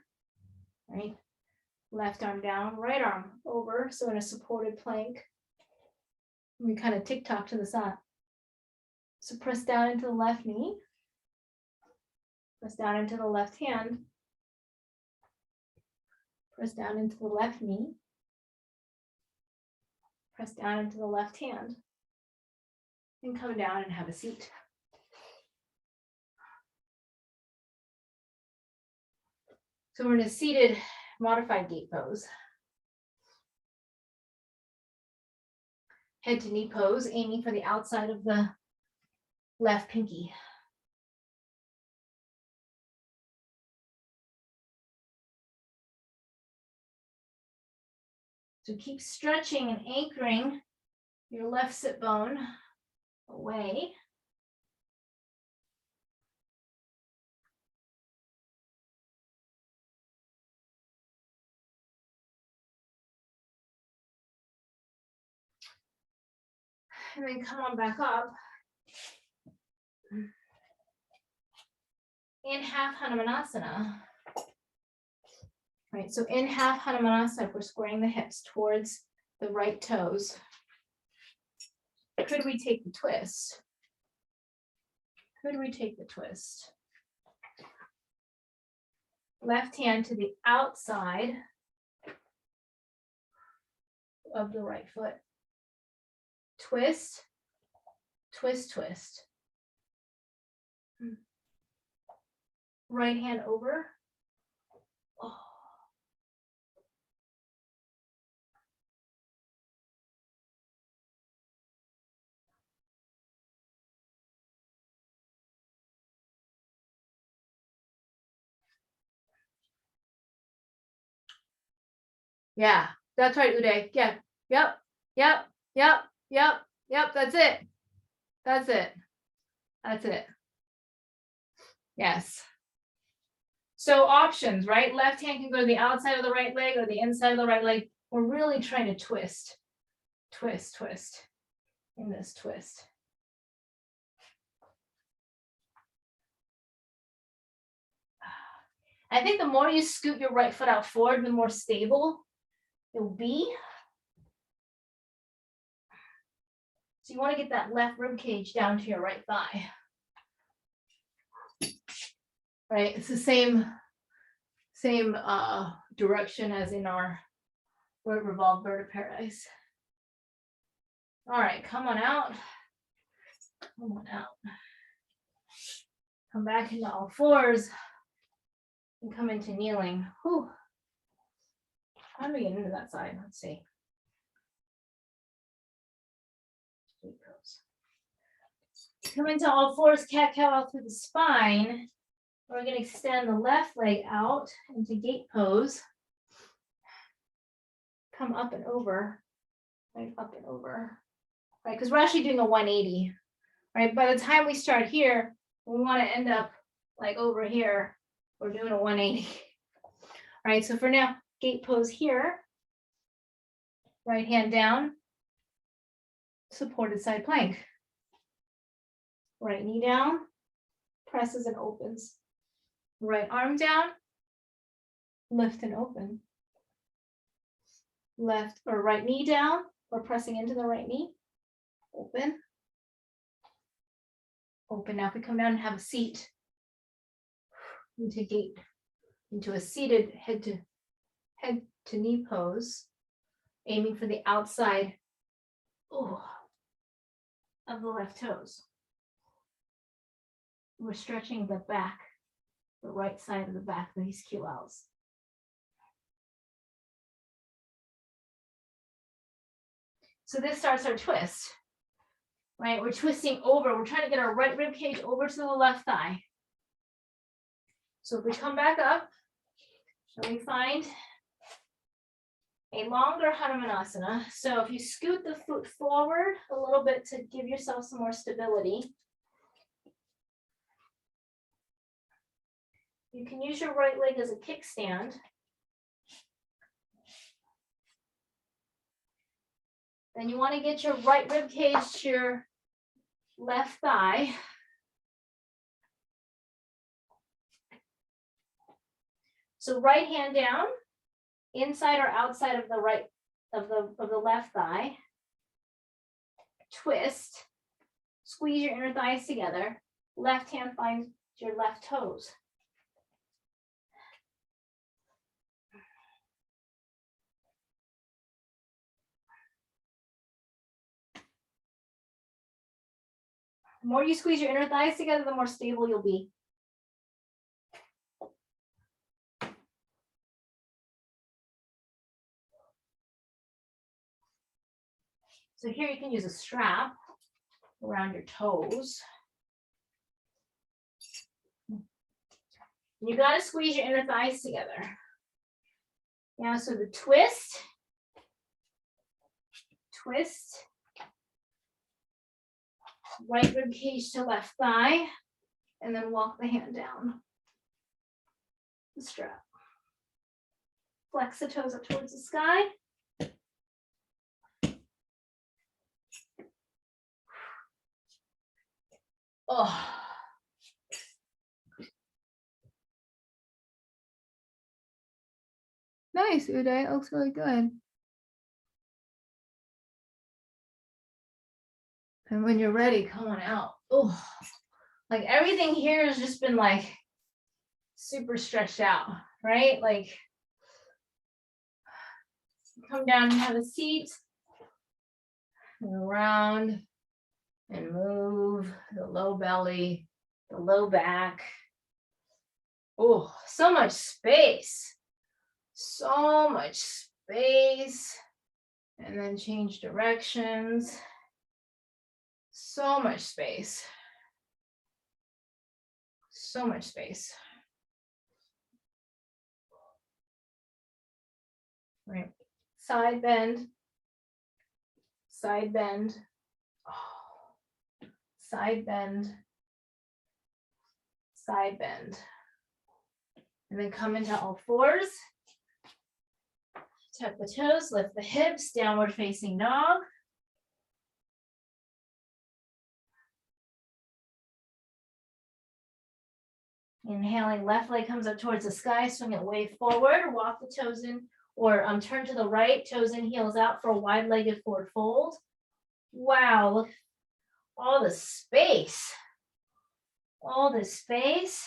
Right? Left arm down, right arm over. So in a supported plank. We kind of tick-tock to the side. So press down into the left knee. Press down into the left hand. Press down into the left knee. Press down into the left hand. And come down and have a seat. So we're in a seated modified gate pose. Head to knee pose, aiming for the outside of the left pinky. So keep stretching and anchoring your left sit bone away. And then come on back up. in half Hanumanasana. Right, so in half Hanumanasana, we're squaring the hips towards the right toes. Could we take the twist? Could we take the twist? Left hand to the outside of the right foot. Twist, twist, twist. Right hand over. Oh. Yeah, that's right, Uday. Yeah, yep, yep, yep, yep, yep, that's it. That's it. That's it. Yes. So options, right? Left hand can go to the outside of the right leg or the inside of the right leg. We're really trying to twist, twist, twist in this twist. I think the more you scoot your right foot out forward, the more stable it will be. So you want to get that left rib cage down to your right thigh. Right, it's the same direction as in our revolved bird of paradise. All right, come on out. Come on out. Come back into all fours and come into kneeling. Whew. How do we get into that side? Let's see. Come into all fours, cat-cow out through the spine. We're going to extend the left leg out into gate pose. Come up and over, right, up and over, right, because we're actually doing a 180, right? By the time we start here, we want to end up like over here. We're doing a 180, right? So for now, gate pose here, right hand down, supported side plank. Right knee down, presses and opens. Right arm down, lift and open. Left or right knee down, or pressing into the right knee, open. Open. Now if we come down and have a seat, into gate, into a seated head to knee pose, aiming for the outside of the left toes. We're stretching the back, the right side of the back of these QLs. So this starts our twist, right? We're twisting over. We're trying to get our right rib cage over to the left thigh. So if we come back up, and we find a longer Hanumanasana. So if you scoot the foot forward a little bit to give yourself some more stability, you can use your right leg as a kickstand. Then you want to get your right rib cage to your left thigh. So right hand down, inside or outside of the right of the left thigh. Twist, squeeze your inner thighs together. Left hand finds your left toes. The more you squeeze your inner thighs together, the more stable you'll be. So here you can use a strap around your toes. You got to squeeze your inner thighs together. Now, so the twist, right rib cage to left thigh, and then walk the hand down the strap. Flex the toes up towards the sky. Oh, Nice, Uday. It looks really good. And when you're ready, come on out. Oh, like everything here has just been like super stretched out, right? Like come down and have a seat. And around and move the low belly, the low back. Oh, so much space. So much space. And then change directions. So much space. So much space. Right. Side bend. Side bend. Oh. Side bend. Side bend. And then come into all fours. Tuck the toes, lift the hips, downward facing dog. Inhaling, left leg comes up towards the sky, swing it way forward, walk the toes in, or turn to the right, toes in, heels out for a wide-legged forward fold. Wow, look, all the space. All this space.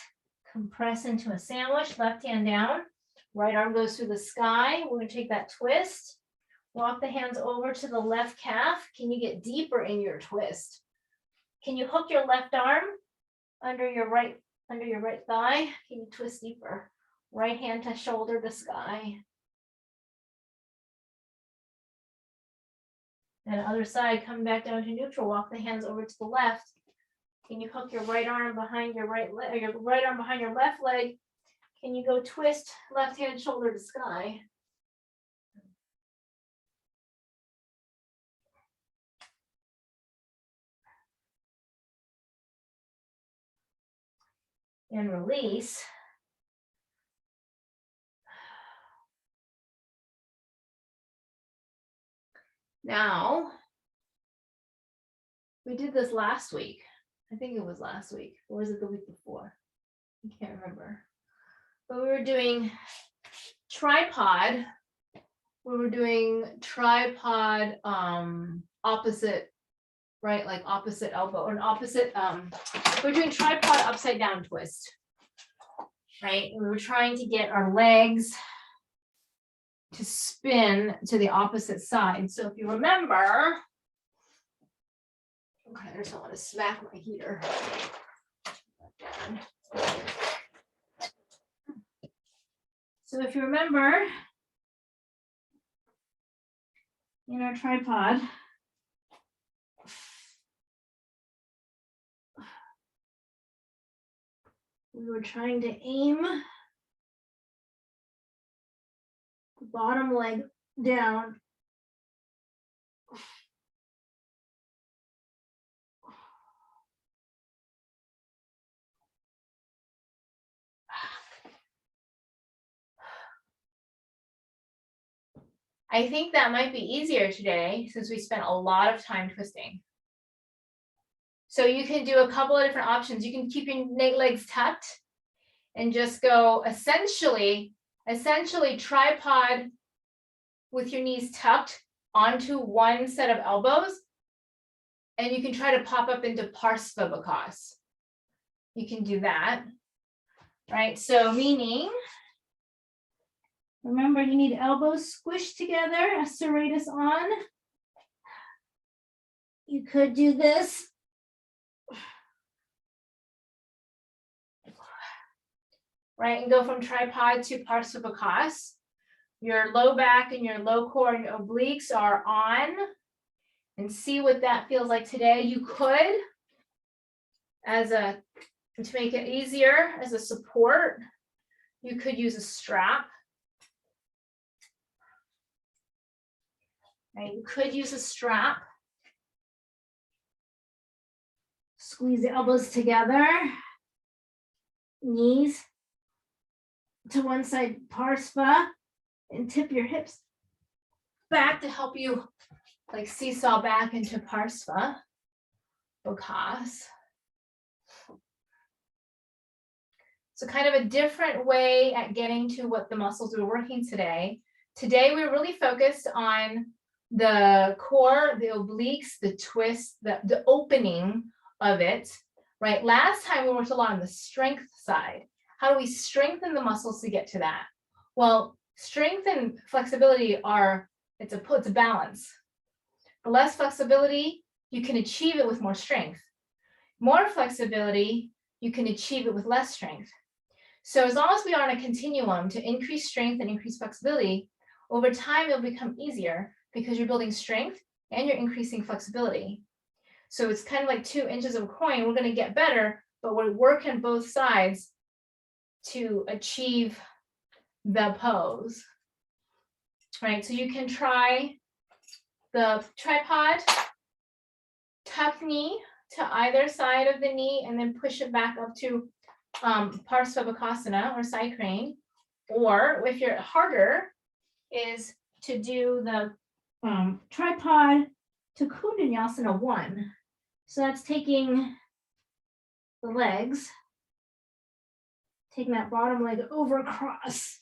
Compress into a sandwich, left hand down, right arm goes through the sky. We're gonna take that twist. Walk the hands over to the left calf. Can you get deeper in your twist? Can you hook your left arm under your right thigh? Can you twist deeper? Right hand to shoulder to sky. And other side, come back down to neutral. Walk the hands over to the left. Can you hook your right arm behind your right leg, or your right arm behind your left leg? Can you go twist left hand shoulder to sky? And release. Now, we did this last week. I think it was last week. Or was it the week before? I can't remember. But we were doing tripod. We were doing tripod opposite, right? Like opposite elbow or an opposite, we're doing tripod upside down twist. Right? And we were trying to get our legs to spin to the opposite side. So if you remember, okay, I just don't want to smack my heater. So if you remember, in our tripod, we were trying to aim the bottom leg down. I think that might be easier today since we spent a lot of time twisting. So you can do a couple of different options. You can keep your legs tucked and just go essentially tripod with your knees tucked onto one set of elbows. And you can try to pop up into Parsvabhakas. You can do that, right? So meaning, remember you need elbows squished together, serratus on. You could do this. Right, and go from tripod to Parsvabhakas. Your low back and your low core and your obliques are on. And see what that feels like today. You could, to make it easier, as a support, you could use a strap. Right, you could use a strap. Squeeze the elbows together. Knees to one side, Parsva, and tip your hips back to help you like seesaw back into Parsva. So kind of a different way at getting to what the muscles we're working today. Today, we're really focused on the core, the obliques, the twist, the opening of it, right? Last time we worked a lot on the strength side. How do we strengthen the muscles to get to that? Well, strength and flexibility it's a balance. The less flexibility, you can achieve it with more strength. More flexibility, you can achieve it with less strength. So as long as we are on a continuum to increase strength and increase flexibility, over time it'll become easier because you're building strength and you're increasing flexibility. So it's kind of like 2 inches of a coin. We're going to get better, but we're working both sides to achieve the pose. Right, so you can try the tripod, tuck knee to either side of the knee, and then push it back up to Parsvabhakasana or side crane. Or if you're harder, is to do the tripod to Kundan Yasana 1. So that's taking the legs, taking that bottom leg over across,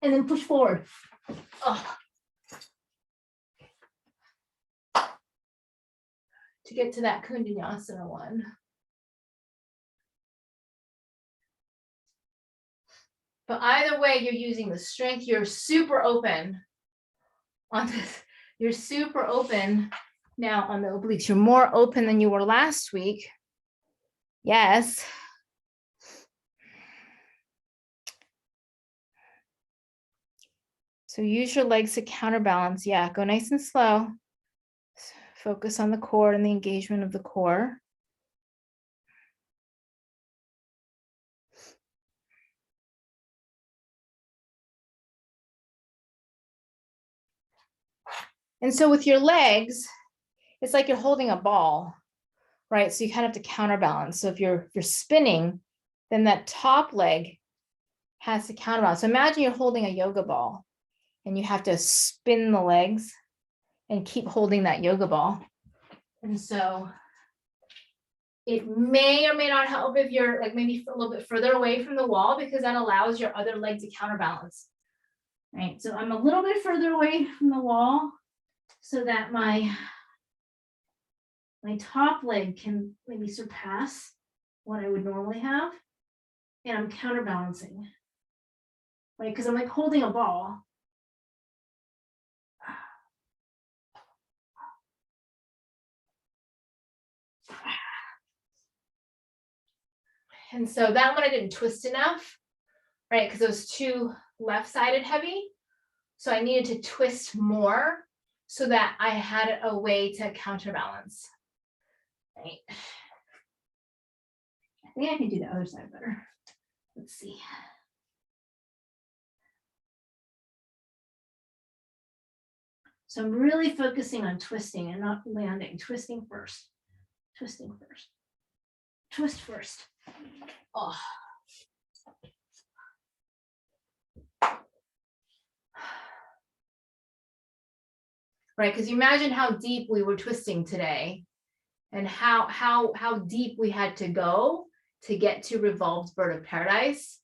and then push forward. Oh. To get to that Kundan Yasana 1. But either way, you're using the strength. You're super open on this. You're super open now on the obliques. You're more open than you were last week. Yes. So use your legs to counterbalance. Yeah, go nice and slow. Focus on the core and the engagement of the core. And so with your legs, it's like you're holding a ball, right? So you kind of have to counterbalance. So if you're spinning, then that top leg has to counterbalance. So imagine you're holding a yoga ball and you have to spin the legs and keep holding that yoga ball. And so it may or may not help if you're like maybe a little bit further away from the wall, because that allows your other leg to counterbalance. Right, so I'm a little bit further away from the wall so that my top leg can maybe surpass what I would normally have. And I'm counterbalancing, right? Because I'm like holding a ball. And so that one I didn't twist enough, right? Because it was too left-sided heavy. So I needed to twist more so that I had a way to counterbalance. Right. I think I can do the other side better. Let's see. So I'm really focusing on twisting and not landing. Twisting first. Twisting first. Twist first. Oh. Right, because you imagine how deep we were twisting today and how deep we had to go to get to revolved bird of paradise.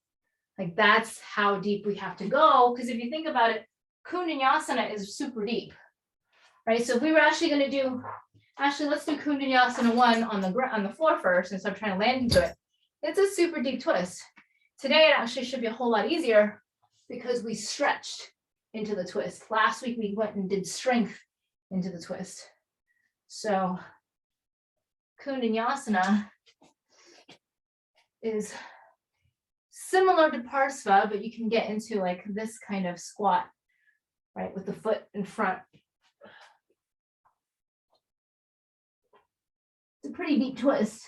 Like that's how deep we have to go. Because if you think about it, Kundan Yasana is super deep, right? So if we were actually going to do, let's do Kundan Yasana 1 on the floor first, and so I'm trying to land into it. It's a super deep twist. Today it actually should be a whole lot easier because we stretched into the twist. Last week we went and did strength into the twist. So Kundan Yasana is similar to Parsva, but you can get into like this kind of squat, right, with the foot in front. It's a pretty deep twist.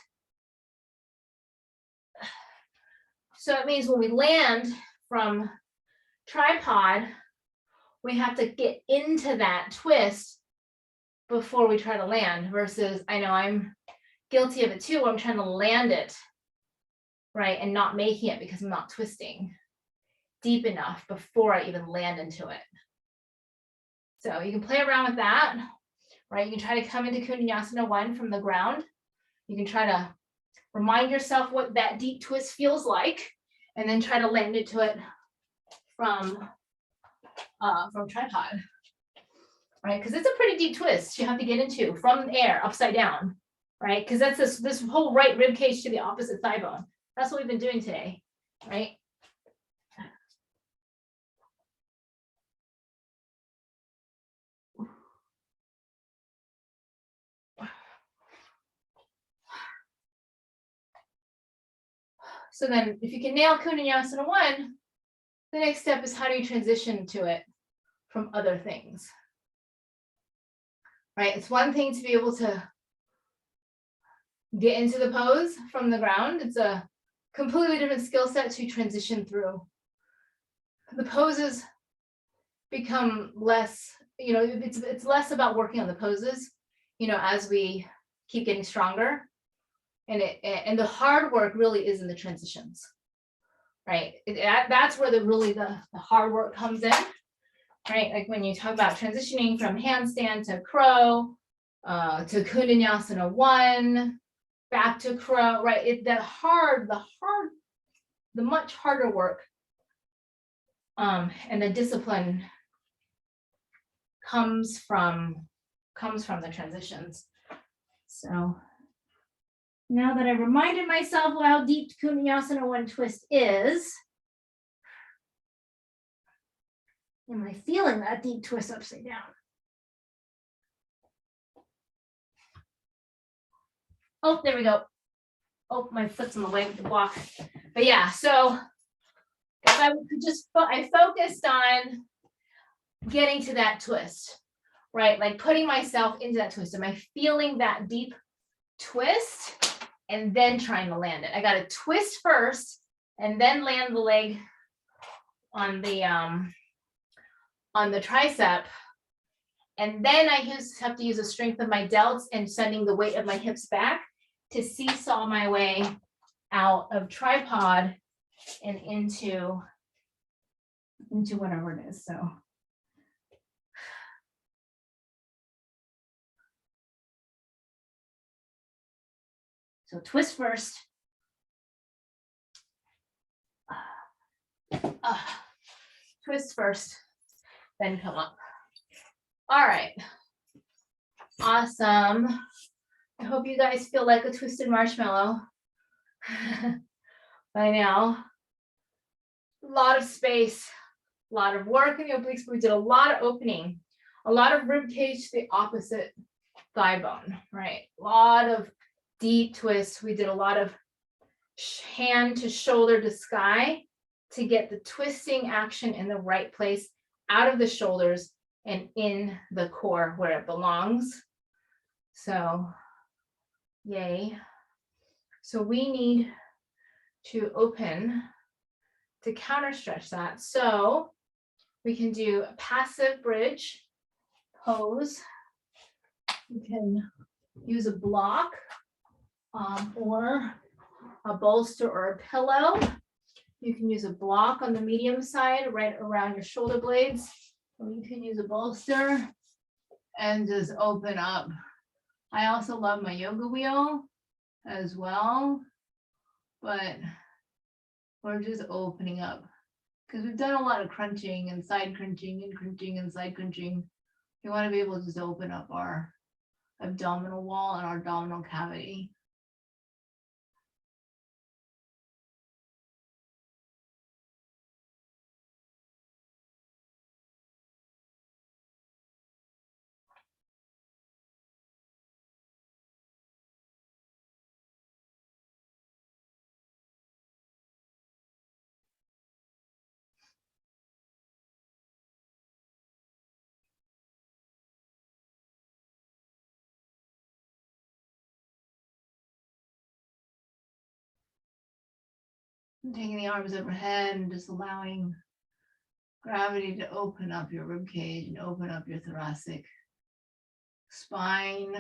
So it means when we land from tripod, we have to get into that twist before we try to land, versus I know I'm guilty of it too, where I'm trying to land it, right, and not making it because I'm not twisting deep enough before I even land into it. So you can play around with that, right? You can try to come into Kundan Yasana 1 from the ground. You can try to Remind yourself what that deep twist feels like, and then try to land into it from tripod, right? Because it's a pretty deep twist you have to get into from the air, upside down, right? Because that's this whole right rib cage to the opposite thigh bone. That's what we've been doing today, right? So then if you can nail Kundan Yasana 1, the next step is how do you transition to it from other things, right? It's one thing to be able to get into the pose from the ground. It's a completely different skill set to transition through. The poses become less, it's less about working on the poses, as we keep getting stronger. And the hard work really is in the transitions, right? That's where the hard work comes in, right? Like when you talk about transitioning from handstand to crow, to Kundan Yasana 1, back to crow, right? The much harder work, and the discipline comes from the transitions. So now that I reminded myself how deep Kundan Yasana 1 twist is, am I feeling that deep twist upside down? Oh, there we go. Oh, my foot's in the way of the block. But yeah, so if I could I focused on getting to that twist, right? Like putting myself into that twist. Am I feeling that deep twist? And then trying to land it. I got to twist first and then land the leg on the tricep. And then I have to use the strength of my delts and sending the weight of my hips back to seesaw my way out of tripod and into whatever it is. So twist first. Twist first, then come up. All right. Awesome. I hope you guys feel like a twisted marshmallow by now. A lot of space, a lot of work in the obliques, but we did a lot of opening, a lot of rib cage to the opposite thigh bone, right? A lot of deep twists. We did a lot of hand to shoulder to sky to get the twisting action in the right place, out of the shoulders and in the core where it belongs. So, yay. So we need to open to counter stretch that. So we can do a passive bridge pose. We can use a block or a bolster or a pillow. You can use a block on the medium side right around your shoulder blades, or you can use a bolster and just open up. I also love my yoga wheel as well, but we're just opening up because we've done a lot of crunching and side crunching and crunching and side crunching. We want to be able to just open up our abdominal wall and our abdominal cavity. Taking the arms overhead and just allowing gravity to open up your rib cage and open up your thoracic spine.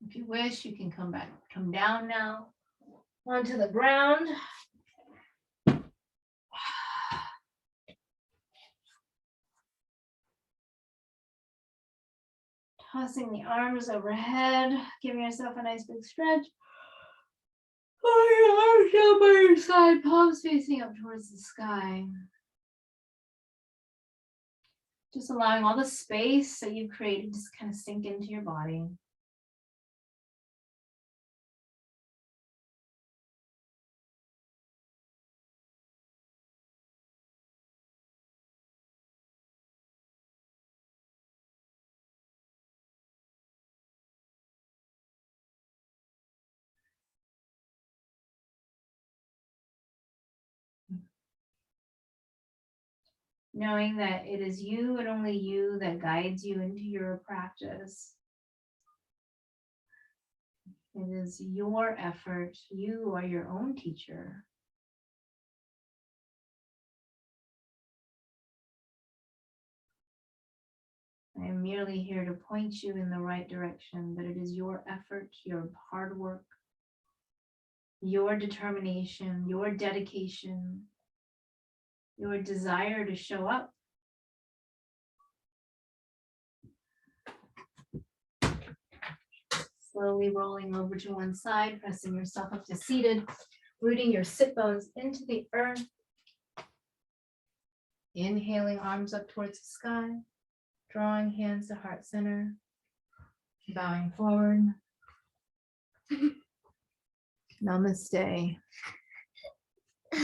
If you wish, you can come down now onto the ground. Tossing the arms overhead, giving yourself a nice big stretch. Pull your arms down by your side, palms facing up towards the sky. Just allowing all the space that you've created just kind of sink into your body. Knowing that it is you and only you that guides you into your practice. It is your effort. You are your own teacher. I am merely here to point you in the right direction, but it is your effort, your hard work, your determination, your dedication, your desire to show up. Slowly rolling over to one side, pressing yourself up to seated, rooting your sit bones into the earth. Inhaling, arms up towards the sky, drawing hands to heart center, bowing forward. Namaste.